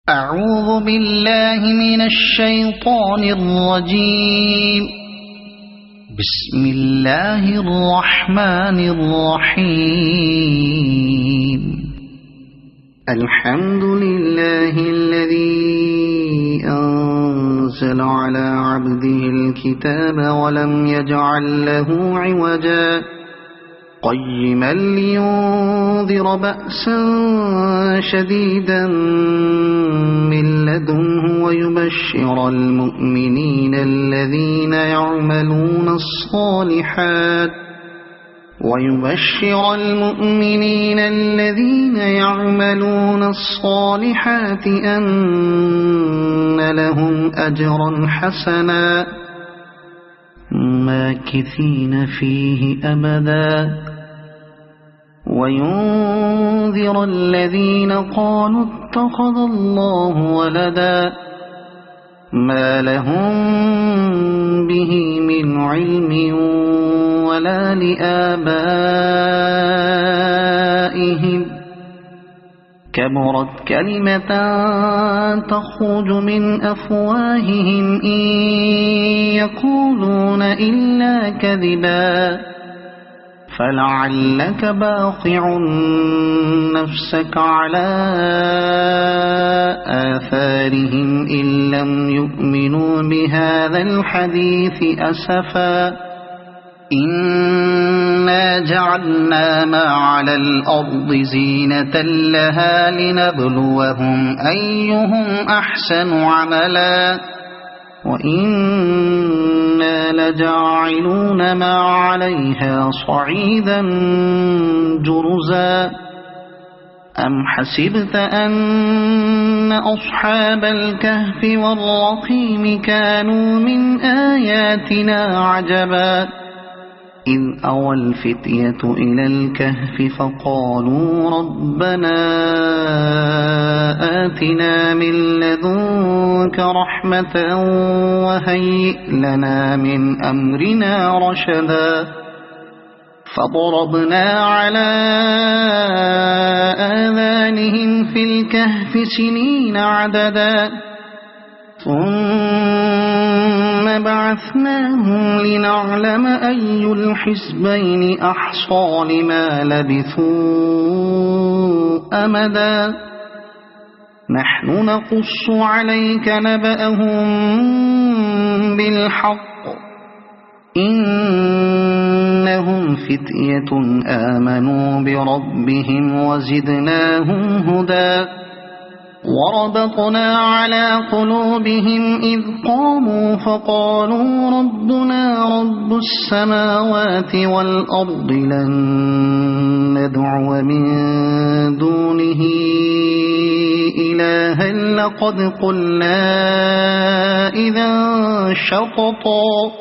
أعوذ بالله من الشيطان الرجيم. بسم الله الرحمن الرحيم. الحمد لله الذي أنزل على عبده الكتاب ولم يجعل له عوجا قيما لينذر بأسا شديدا من لدنه ويبشر المؤمنين الذين يعملون الصالحات أن لهم أجرا حسنا ماكثين فيه أبدا وينذر الذين قالوا اتخذ الله ولدا ما لهم به من علم ولا لآبائهم كبرت كلمة تخرج من أفواههم إن يقولون إلا كذبا فلعلك باخع نفسك على آثارهم إن لم يؤمنوا بهذا الحديث أسفا إنا جعلنا ما على الأرض زينة لها لنبلوهم أيهم أحسن عملا وإنا لجاعلون ما عليها صعيدا جرزا أم حسبت أن أصحاب الكهف والرقيم كانوا من آياتنا عجبا إذ أوى الفتية إلى الكهف فقالوا ربنا آتنا من لدنك رحمة وهيئ لنا من أمرنا رشدا فضربنا على آذانهم في الكهف سنين عددا ثم بعثناهم لنعلم أي الحزبين أحصى لما لبثوا أمدا نحن نقص عليك نبأهم بالحق إنهم فتية آمنوا بربهم وزدناهم هدى وربطنا على قلوبهم إذ قاموا فقالوا ربنا رب السماوات والأرض لن ندعو من دونه إلها لقد قلنا إذا شططا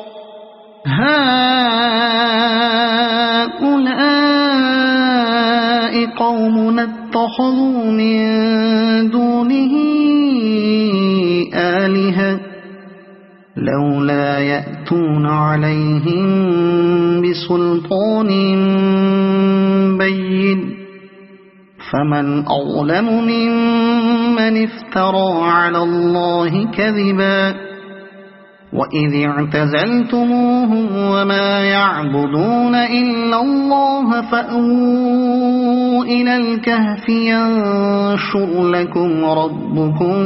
هؤلاء قومنا اتخذوا من دونه آلهة لولا يأتون عليهم بسلطان بين فمن أظلم ممن افترى على الله كذبا وإذ اعتزلتموهم وما يعبدون إلا الله فأووا إلى الكهف ينشر لكم ربكم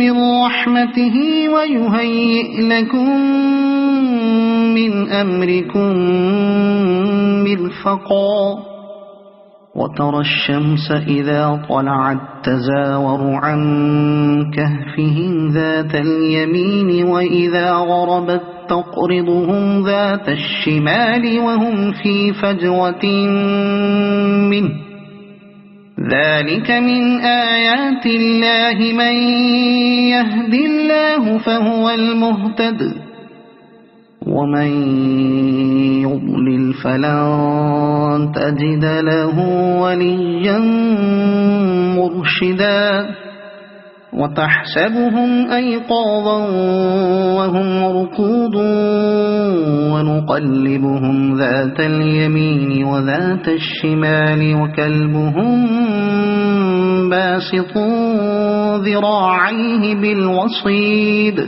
من رحمته ويهيئ لكم من أمركم مرفقا وترى الشمس إذا طلعت تزاور عن كهفهم ذات اليمين وإذا غربت تقرضهم ذات الشمال وهم في فجوة منه ذلك من آيات الله من يهد الله فهو المهتد ومن يضلل فلن تجد له وليا مرشدا وتحسبهم أيقاظا وهم رقود ونقلبهم ذات اليمين وذات الشمال وكلبهم باسط ذراعيه بالوصيد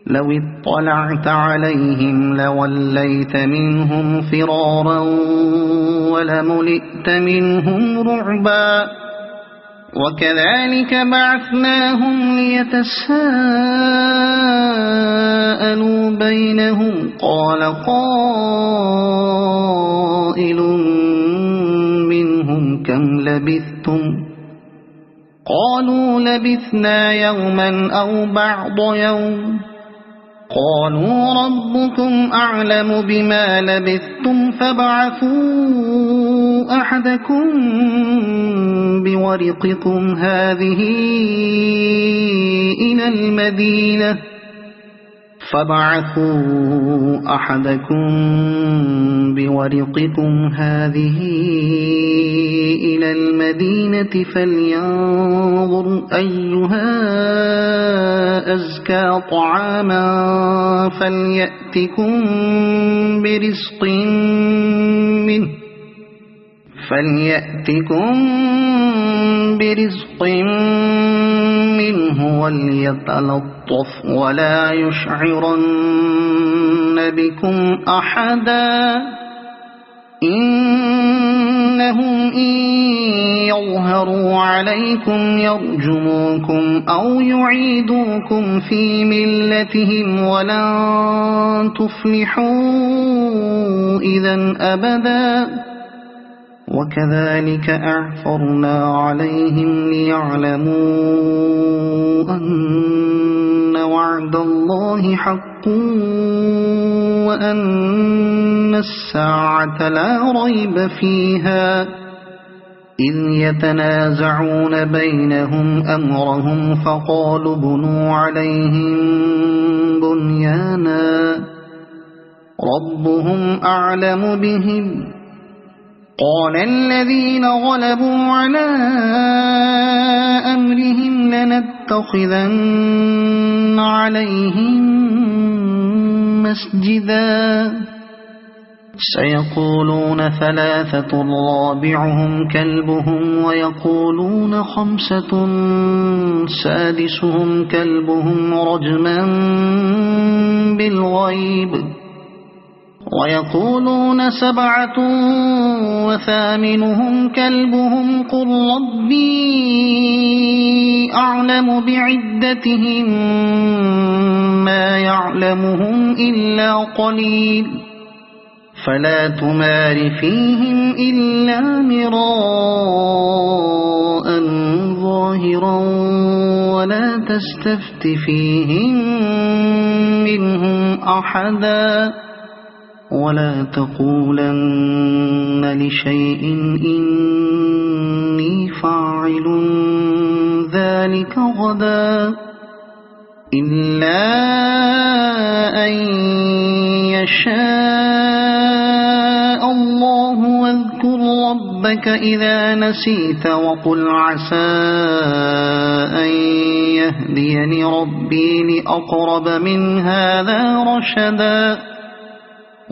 لو اطلعت عليهم لوليت منهم فرارا ولملئت منهم رعبا وكذلك بعثناهم ليتساءلوا بينهم قال قائل منهم كم لبثتم قالوا لبثنا يوما أو بعض يوم قالوا ربكم أعلم بما لبثتم فابعثوا أحدكم بورقكم هذه إلى المدينة فلينظر أيها أزكى طعاما فليأتكم برزق منه وليتلطف ولا يشعرن بكم أحدا إنهم إن يظهروا عليكم يرجموكم أو يعيدوكم في ملتهم ولن تفلحوا إذا أبدا وكذلك أعثرنا عليهم ليعلموا أن وعد الله حق وأن الساعة لا ريب فيها إذ يتنازعون بينهم أمرهم فقالوا ابنوا عليهم بنيانا ربهم أعلم بهم قال الذين غلبوا على أمرهم لنتخذن عليهم مسجدا سيقولون ثلاثة رابعهم كلبهم ويقولون خمسة سادسهم كلبهم رجما بالغيب ويقولون سبعة وثامنهم كلبهم قل ربي أعلم بعدتهم ما يعلمهم إلا قليل فلا تمار فيهم إلا مراء ظاهرا ولا تستفت فيهم منهم أحدا ولا تقولن لشيء إني فاعل ذلك غدا إلا أن يشاء الله واذكر ربك إذا نسيت وقل عسى أن يهديني ربي لأقرب من هذا رشدا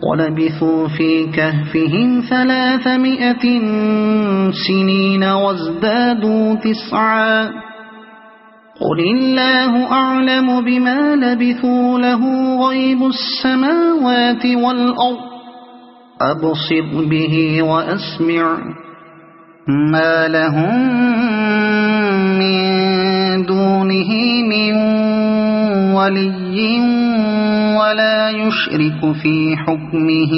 ولبثوا في كهفهم 300 سنين وازدادوا 9 قل الله أعلم بما لبثوا له غيب السماوات والأرض أبصر به وأسمع ما لهم من دونه من ولي ولا يشرك في حكمه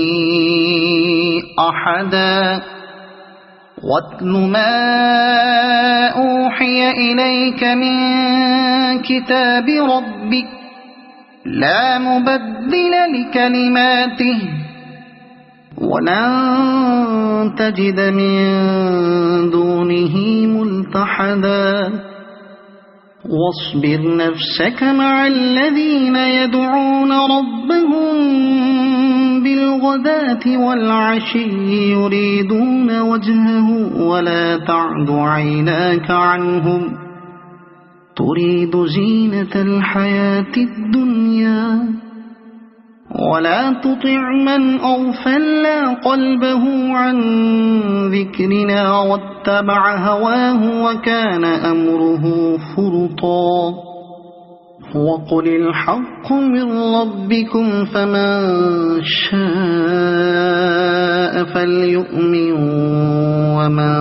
أحدا واتل ما أوحي إليك من كتاب ربك لا مبدل لكلماته ولن تجد من دونه ملتحدا واصبر نفسك مع الذين يدعون ربهم بالغداة والعشي يريدون وجهه ولا تعد عيناك عنهم تريد زينة الحياة الدنيا ولا تطع من أغفلنا قلبه عن ذكرنا واتبع هواه وكان أمره فرطا وقل الحق من ربكم فمن شاء فليؤمن ومن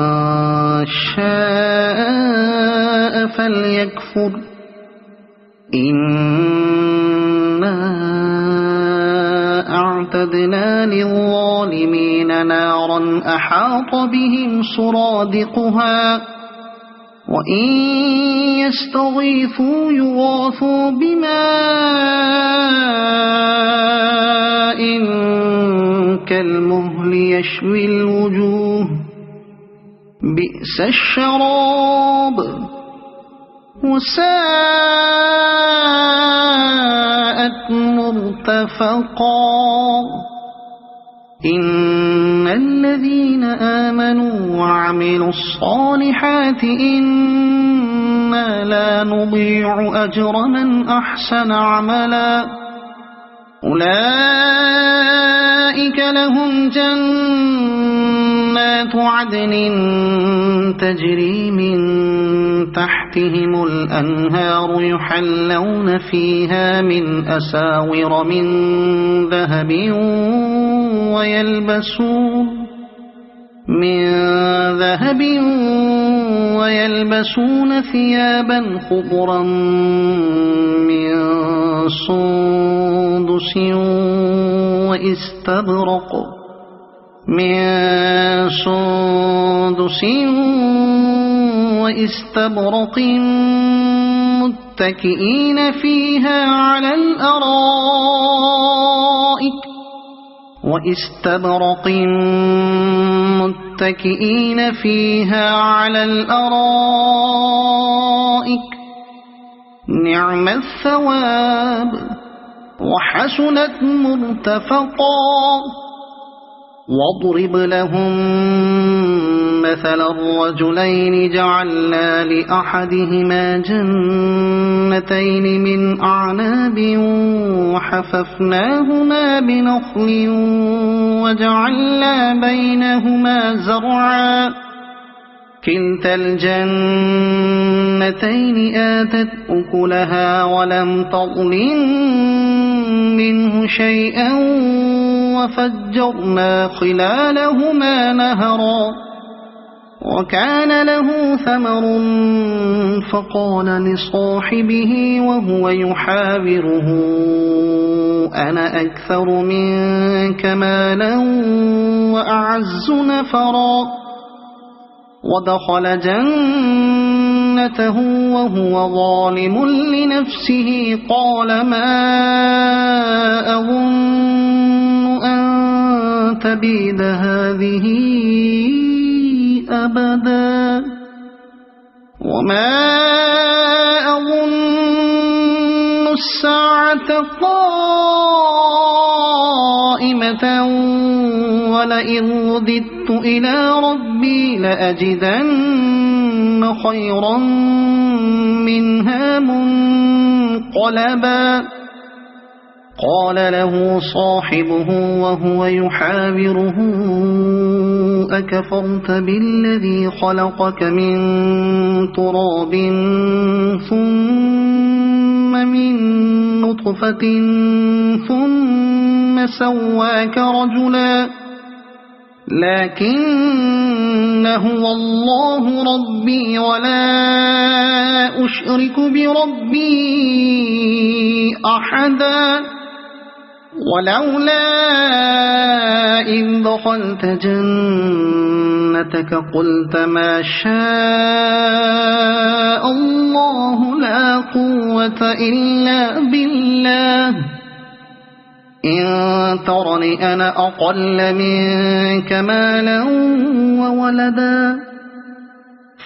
شاء فليكفر إنا أعتدنا للظالمين نارا أحاط بهم سرادقها وإن يستغيثوا يغاثوا بماء كالمهل يشوي الوجوه بئس الشراب وساءت مرتفقا إن الذين آمنوا وعملوا الصالحات إنا لا نضيع أجر من أحسن عملا أولئك لهم جنات عدن تجري من تحتهم الأنهار يحلون فيها من أساور من ذهب ويلبسون ثيابا خضرا من سندس وإستبرق متكئين فيها على الأرائك نعم الثواب وحسنت مرتفقا واضرب لهم مثل الرجلين جعلنا لأحدهما جنتين من أعناب وحففناهما بنخل وجعلنا بينهما زرعا كلتا الجنتين آتت أكلها ولم تظلم منه شيئا وفجرنا خلالهما نهرا وكان له ثمر فقال لصاحبه وهو يحاوره أنا أكثر منك مالا وأعز نفرا ودخل جنته وهو ظالم لنفسه قال ما أظن أن تبيد هذه أبدا وما أظن الساعة قائمة ولئن رددت إلى ربي لأجدن خيرا منها منقلبا قال له صاحبه وهو يحاوره أكفرت بالذي خلقك من تراب ثم من نطفة ثم سواك رجلا لكن هو الله ربي ولا أشرك بربي أحدا ولولا إذ دخلت جنتك قلت ما شاء الله لا قوة إلا بالله إن ترني أنا أقل منك مالا وولدا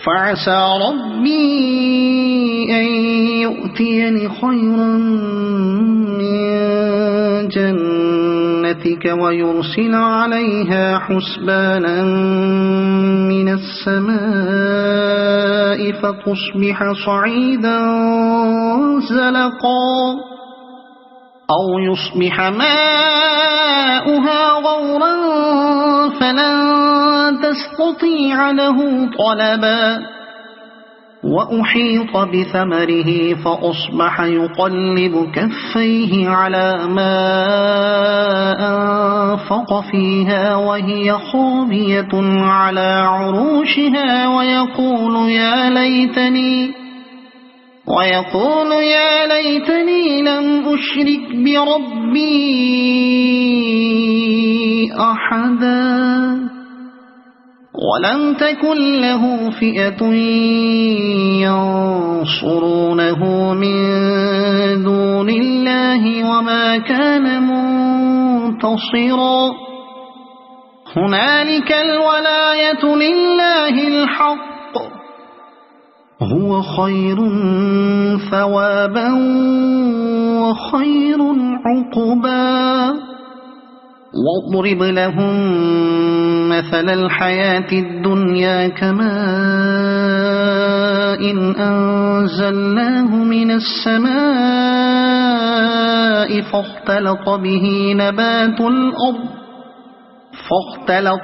فعسى ربي أن يؤتيني خيرا من جنتك ويرسل عليها حسبانا من السماء فتصبح صعيدا زلقا أو يصبح ماؤها غورا فلن تستطيع له طلبا وأحيط بثمره فأصبح يقلب كفيه على ما أنفق فيها وهي خاوية على عروشها ويقول يا ليتني لم أشرك بربي أحدا ولم تكن له فئة ينصرونه من دون الله وما كان منتصرا هنالك الولاية لله الحق هو خير ثوابا وخير عقبا واضرب لهم مثل الحياة الدنيا كماء أنزلناه من السماء فاختلط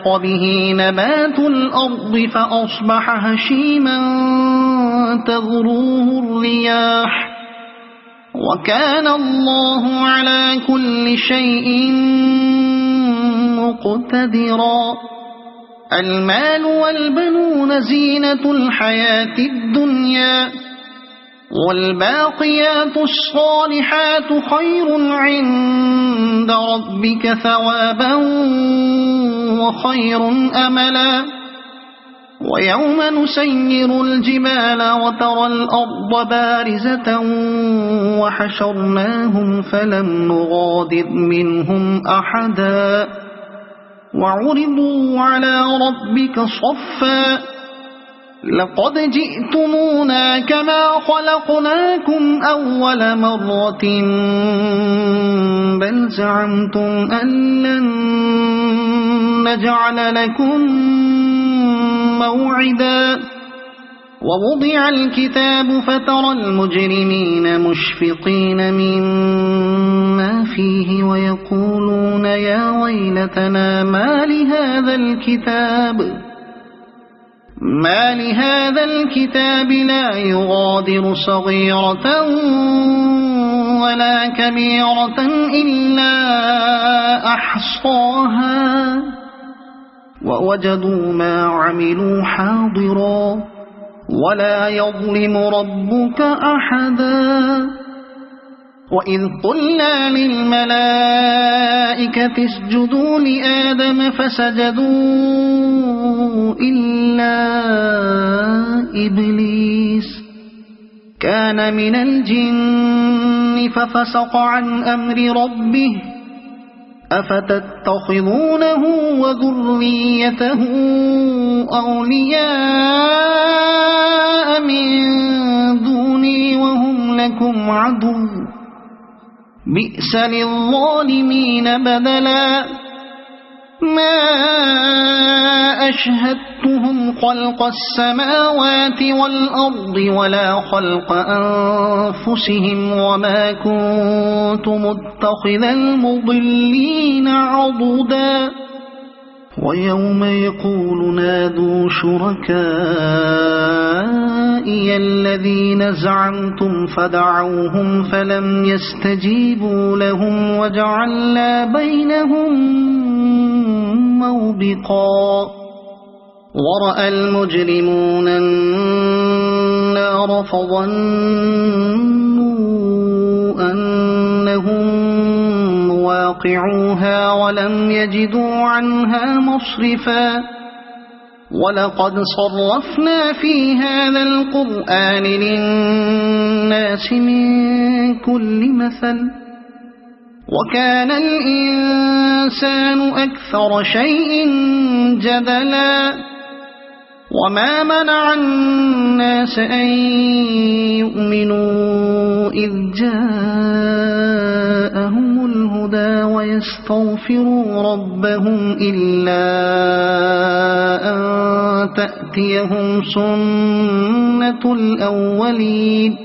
به نبات الأرض فأصبح هشيما تذروه الرياح وكان الله على كل شيء مقتدرا المال والبنون زينة الحياة الدنيا والباقيات الصالحات خير عند ربك ثوابا وخير أملا ويوم نسير الجبال وترى الأرض بارزة وحشرناهم فلم نغادر منهم أحدا وعرضوا على ربك صفا لقد جئتمونا كما خلقناكم أول مرة بل زعمتم أن لن نجعل لكم موعدا ووضع الكتاب فترى المجرمين مشفقين مما فيه ويقولون يا ويلتنا ما لهذا الكتاب لا يغادر صغيرة ولا كبيرة إلا أحصاها ووجدوا ما عملوا حاضرا ولا يظلم ربك أحدا وإذ قلنا للملائكة اسجدوا لآدم فسجدوا إلا إبليس كان من الجن ففسق عن أمر ربه أفتتخذونه وذريته أولياء من دوني وهم لكم عدو بئس للظالمين بدلا ما أشهدتهم خلق السماوات والأرض ولا خلق أنفسهم وما كنت متخذ المضلين عضدا ويوم يقول نادوا شركائي الذين زعمتم فدعوهم فلم يستجيبوا لهم وجعلنا بينهم موبقا ورأى المجرمون النار فظنوا أنهم واقعوها ولم يجدوا عنها مصرفا ولقد صرفنا في هذا القرآن للناس من كل مثل وكان الإنسان أكثر شيء جدلا وما منع الناس أن يؤمنوا إذ جاءهم الهدى ويستغفروا ربهم إلا أن تأتيهم سنة الأولين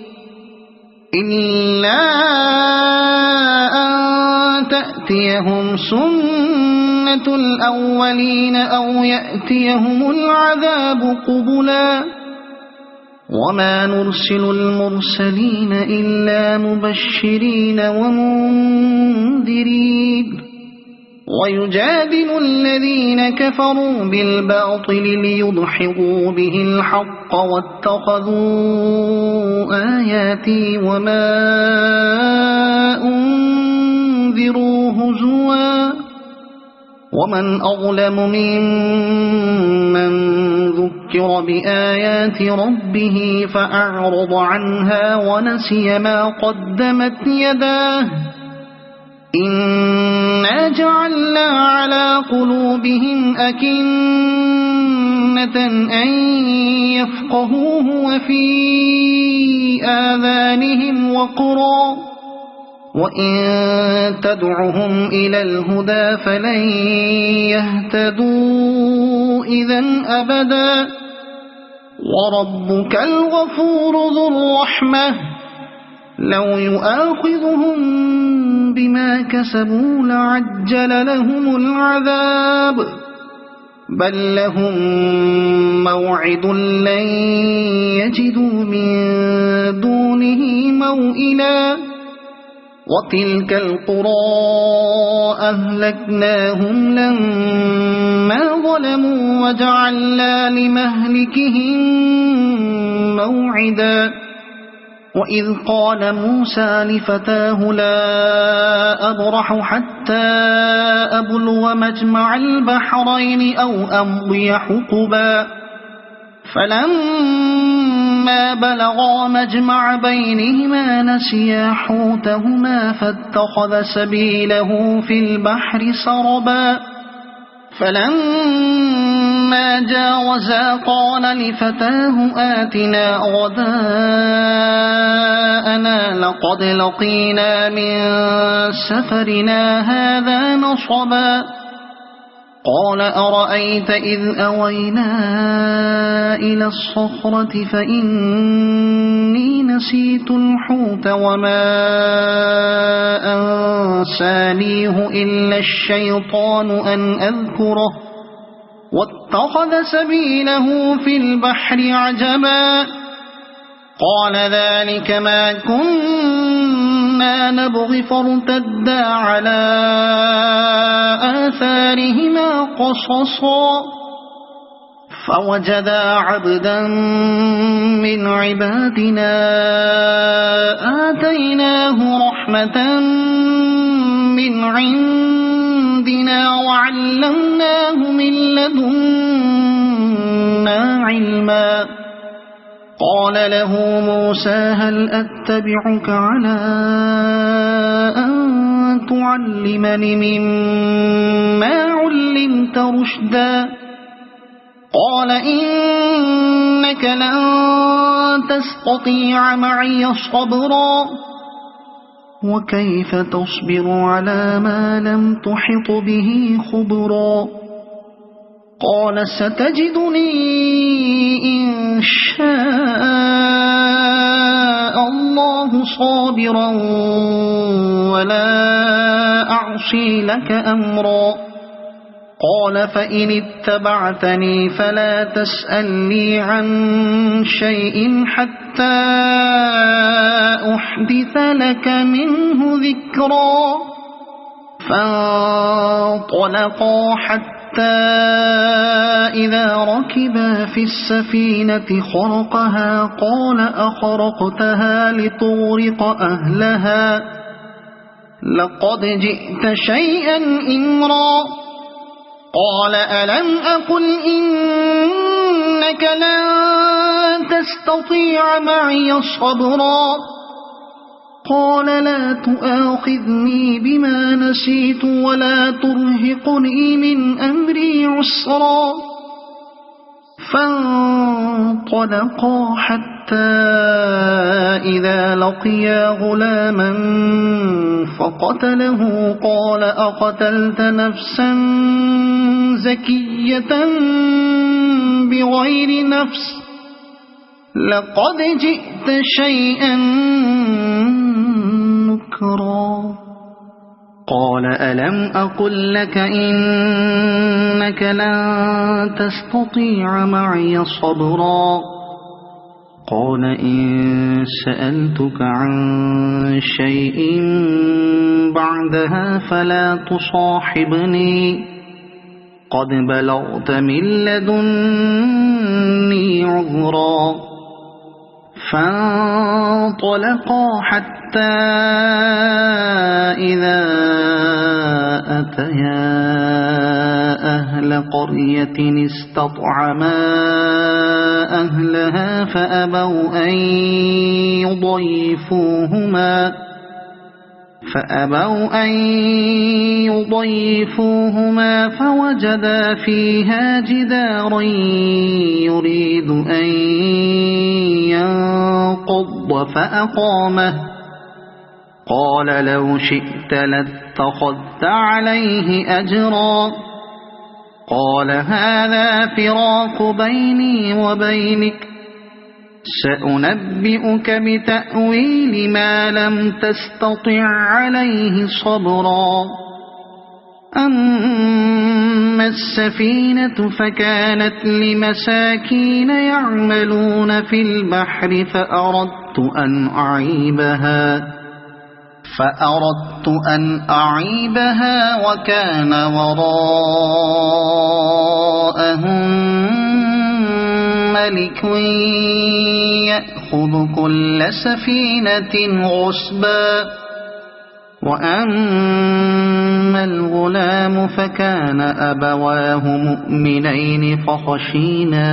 إلا أن تأتيهم سنة الأولين أو يأتيهم العذاب قبلا وما نرسل المرسلين إلا مبشرين ومنذرين ويجادل الذين كفروا بالباطل ليدحضوا به الحق واتخذوا آياتي وما أنذروا هزوا ومن أظلم ممن ذكر بآيات ربه فأعرض عنها ونسي ما قدمت يداه إنا جعلنا على قلوبهم أكنة أن يفقهوه وفي آذانهم وقرا وإن تدعهم إلى الهدى فلن يهتدوا إذن أبدا وربك الغفور ذو الرحمة لو يؤاخذهم بما كسبوا لعجل لهم العذاب بل لهم موعد لن يجدوا من دونه موئلا وتلك القرى أهلكناهم لما ظلموا وجعلنا لمهلكهم موعدا وإذ قال موسى لفتاه لا أبرح حتى أبلغ مجمع البحرين أو أمضي حقبا فلما بلغا مجمع بينهما نسيا حوتهما فاتخذ سبيله في البحر سربا فلما جاوزا قال لفتاه آتنا غداءنا لقد لقينا من سفرنا هذا نصبا قال أرأيت إذ أوينا إلى الصخرة فإني نسيت الحوت وما أنسانيه إلا الشيطان أن أذكره واتخذ سبيله في البحر عجبا قال ذلك ما كنا نبغي فارتدا على آثارهما قصصا فوجدا عبدا من عبادنا آتيناه رحمة من عندنا وعلمناه من لدنا علما قال له موسى هل أتبعك على أن تعلمني مما علمت رشدا قال إنك لن تستطيع معي صبرا وكيف تصبر على ما لم تحط به خبرا قال ستجدني إن شاء الله صابرا ولا أعصي لك أمرا قال فإن اتبعتني فلا تسألني عن شيء حتى أحدث لك منه ذكرا فانطلقا حتى إذا ركبا في السفينة خرقها قال أخرقتها لتغرق أهلها لقد جئت شيئا إمرا قال ألم أقل إنك لن تستطيع معي صبرا قال لا تؤاخذني بما نسيت ولا ترهقني من أمري عسرا فانطلقا حتى إذا لقيا غلاما فقتله قال أقتلت نفسا زكية بغير نفس لقد جئت شيئا نكرا قال ألم أقل لك إنك لن تستطيع معي صبرا قال إن سألتك عن شيء بعدها فلا تصاحبني قد بلغت من لدني عذرا فانطلقا حتى إذا أتيا أهل قرية استطعما أهلها فأبوا أن يضيفوهما فوجدا فيها جدارا يريد أن ينقض فأقامه قال لو شئت لاتخذت عليه أجرا قال هذا فراق بيني وبينك سأنبئك بتأويل ما لم تستطع عليه صبرا أما السفينة فكانت لمساكين يعملون في البحر فأردت أن أعيبها وكان وراءهم ملك يأخذ كل سفينة غصبا وأما الغلام فكان أبواه مؤمنين فخشينا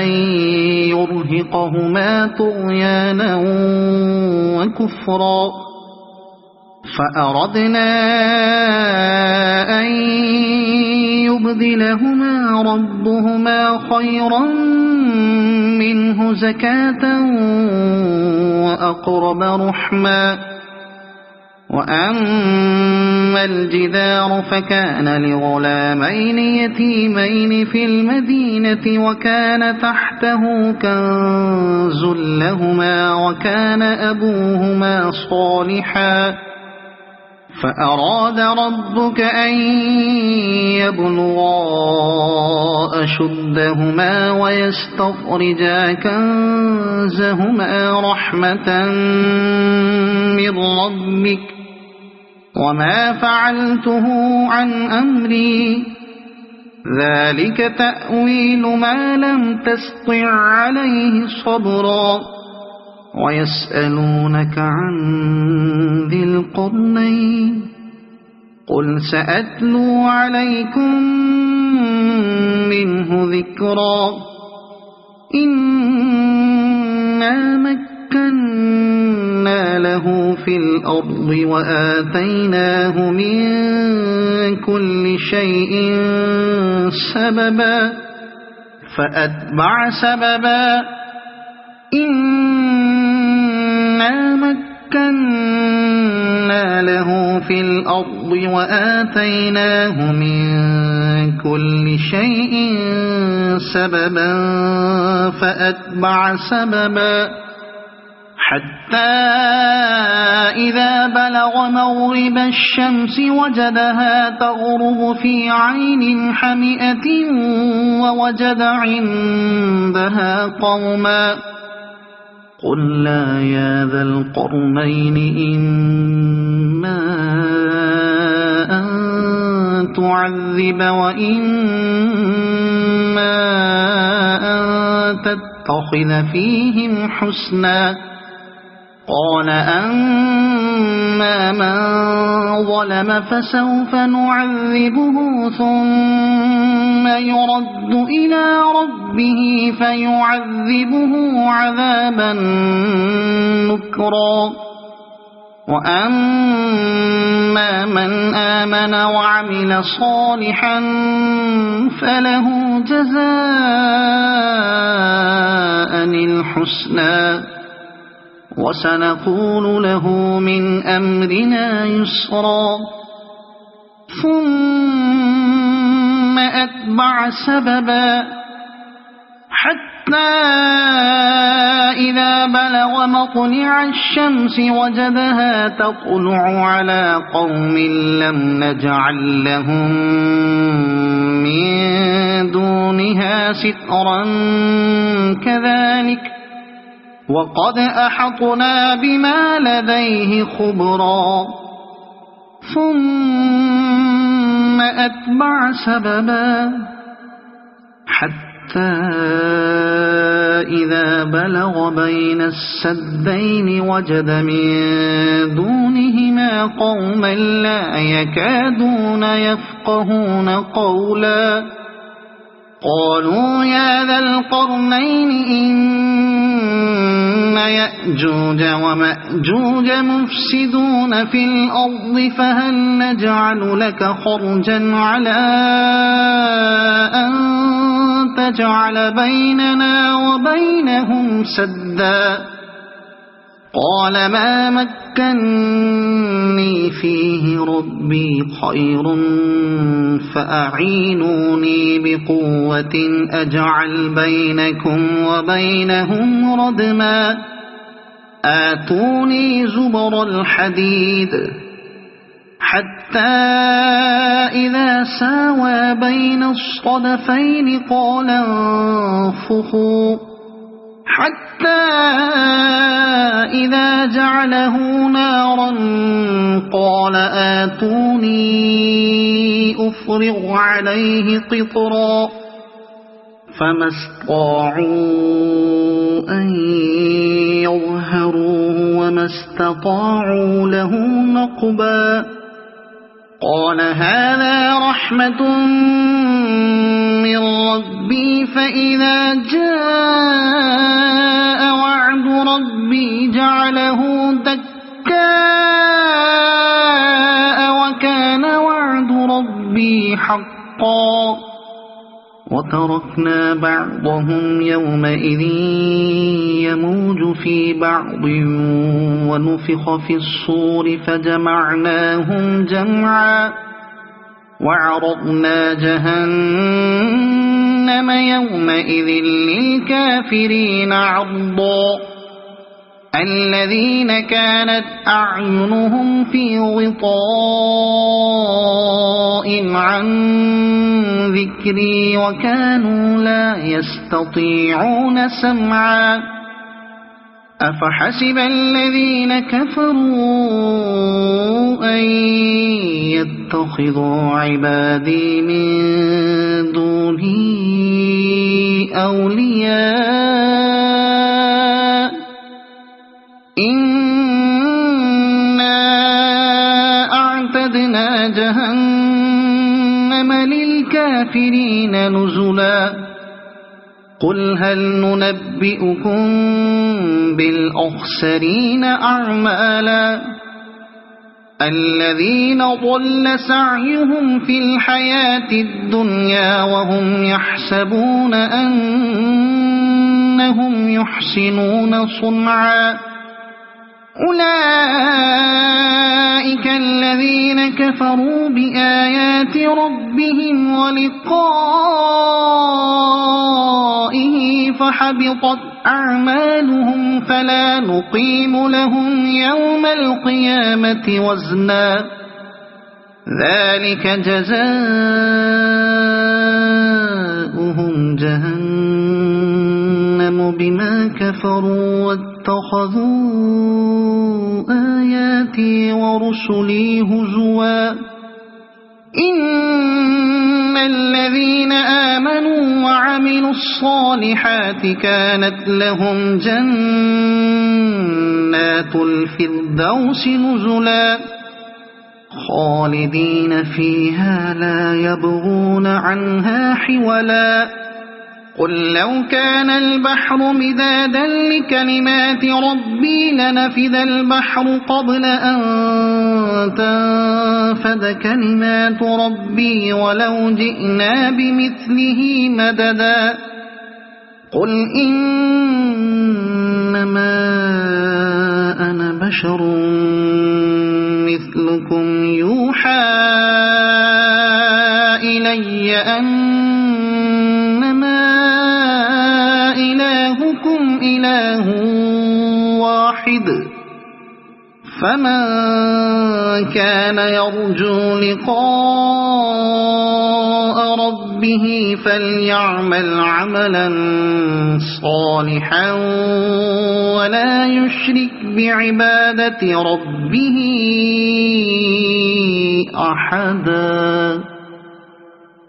أن يرهقهما طغيانا وكفرا فأردنا أن يبدلهما ربهما خيرا منه زكاة وأقرب رحما وأما الجدار فكان لغلامين يتيمين في المدينة وكان تحته كنز لهما وكان أبوهما صالحا فأراد ربك أن يبلغا أشدهما ويستخرجا كنزهما رحمة من ربك وما فعلته عن أمري ذلك تأويل ما لم تسطع عليه صبرا ويسألونك عن ذي القرنين قل سأتلو عليكم منه ذكرا إنا مكنا له في الأرض وآتيناه من كل شيء سببا فأتبع سببا إنا مكنا له في الأرض وآتيناه من كل شيء سببا فأتبع سببا حتى إذا بلغ مغرب الشمس وجدها تغرب في عين حمئة ووجد عندها قوما قلنا يا ذا القرنين إما أن تعذب وإما أن تتخذ فيهم حسنا قال أما من ظلم فسوف نعذبه ثم يرد إلى ربه فيعذبه عذابا نكرا وأما من آمن وعمل صالحا فله جزاء الحسنى وسنقول له من أمرنا يسرا ثم أتبع سببا حتى حتى إذا بلغ مطلع الشمس وجدها تطلع على قوم لم نجعل لهم من دونها سترا كذلك وقد أحطنا بما لديه خبرا ثم أتبع سببا حتى إذا بلغ بين السدين وجد من دونهما قوما لا يكادون يفقهون قولا قالوا يا ذا القرنين إن يأجوج ومأجوج مفسدون في الأرض فهل نجعل لك خرجا على أن تجعل بيننا وبينهم سدا قال ما مكني فيه ربي خير فأعينوني بقوة أجعل بينكم وبينهم ردما آتوني زبر الحديد حتى إذا ساوى بين الصدفين قال انفخوا حتى إذا جعله نارا قال آتوني أفرغ عليه قطرا فما استطاعوا أن يظهروه وما استطاعوا له نقبا قال هذا رحمة من ربي فإذا جاء وعد ربي جعله دكاء وكان وعد ربي حقا وتركنا بعضهم يومئذ يموج في بعض ونفخ في الصور فجمعناهم جمعا وعرضنا جهنم يومئذ للكافرين عرضا الذين كانت أعينهم في غطاء عن ذكري وكانوا لا يستطيعون سمعا أفحسب الذين كفروا أن يتخذوا عبادي من دوني أولياء إنا أعتدنا جهنم للكافرين نزلا قل هل ننبئكم بالأخسرين أعمالا الذين ضل سعيهم في الحياة الدنيا وهم يحسبون أنهم يحسنون صنعا أولئك الذين كفروا بآيات ربهم ولقائه فحبطت أعمالهم فلا نقيم لهم يوم القيامة وزنا ذلك جزاؤهم جهنم بما كفروا واتخذوا آياتي ورسلي هزوا إن الذين آمنوا وعملوا الصالحات كانت لهم جنات الفردوس نزلا خالدين فيها لا يبغون عنها حولا قل لو كان البحر مدادا لكلمات ربي لنفد البحر قبل أن تنفد كلمات ربي ولو جئنا بمثله مددا قل إنما أنا بشر مثلكم يوحى إلي أنما فمن كان يرجو لقاء ربه فليعمل عملا صالحا ولا يشرك بعبادة ربه أحدا.